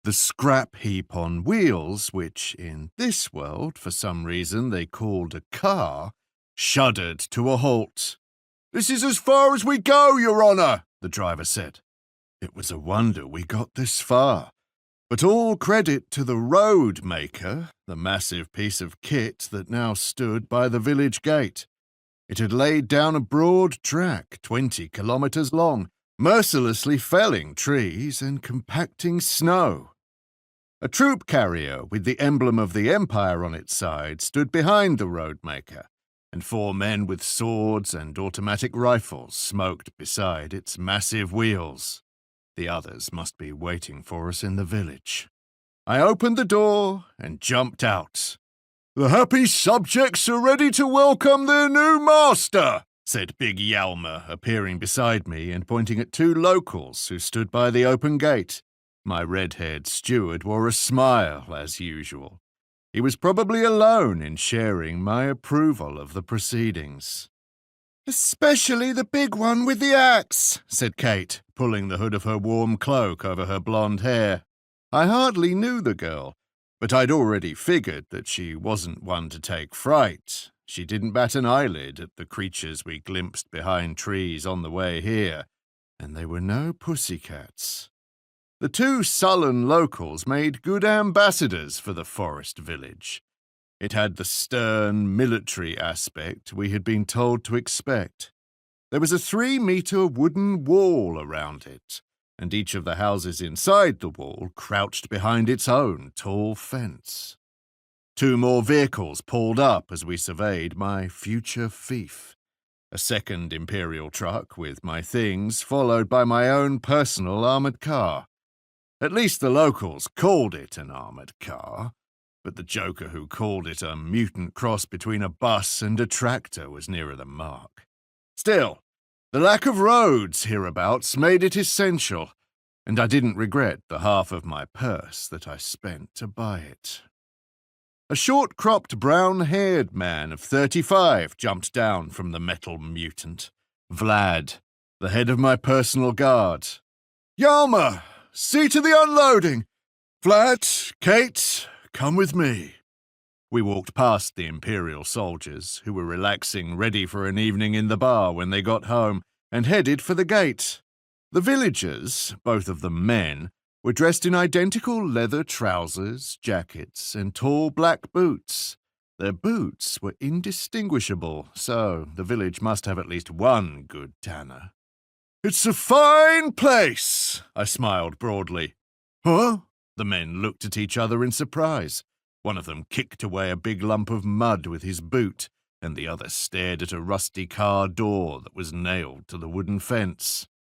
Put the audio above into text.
The scrap heap on wheels, which in this world for some reason they called a car, shuddered to a halt. "This is as far as we go, Your Honour," the driver said. It was a wonder we got this far, but all credit to the road maker, the massive piece of kit that now stood by the village gate. It had laid down a broad track 20 kilometres long, mercilessly felling trees and compacting snow. A troop carrier with the emblem of the Empire on its side stood behind the roadmaker, and 4 men with swords and automatic rifles smoked beside its massive wheels. The others must be waiting for us in the village. I opened the door and jumped out. "The happy subjects are ready to welcome their new master," said Big Yalmer, appearing beside me and pointing at 2 locals who stood by the open gate. My red-haired steward wore a smile, as usual. He was probably alone in sharing my approval of the proceedings. "Especially the big one with the axe," said Kate, pulling the hood of her warm cloak over her blonde hair. I hardly knew the girl, but I'd already figured that she wasn't one to take fright. She didn't bat an eyelid at the creatures we glimpsed behind trees on the way here, and they were no pussycats. The 2 sullen locals made good ambassadors for the forest village. It had the stern, military aspect we had been told to expect. There was a 3-metre wooden wall around it, and each of the houses inside the wall crouched behind its own tall fence. 2 more vehicles pulled up as we surveyed my future fief. A second Imperial truck with my things, followed by my own personal armoured car. At least the locals called it an armoured car, but the joker who called it a mutant cross between a bus and a tractor was nearer the mark. Still, the lack of roads hereabouts made it essential, and I didn't regret the half of my purse that I spent to buy it. A short-cropped, brown-haired man of 35 jumped down from the metal mutant. Vlad, the head of my personal guard. "Yalma, see to the unloading! Vlad, Kate, come with me." We walked past the Imperial soldiers, who were relaxing, ready for an evening in the bar when they got home, and headed for the gate. The villagers, both of them men, were dressed in identical leather trousers, jackets, and tall black boots. Their boots were indistinguishable, so the village must have at least one good tanner. "It's a fine place," I smiled broadly. "Huh?" The men looked at each other in surprise. One of them kicked away a big lump of mud with his boot, and the other stared at a rusty car door that was nailed to the wooden fence.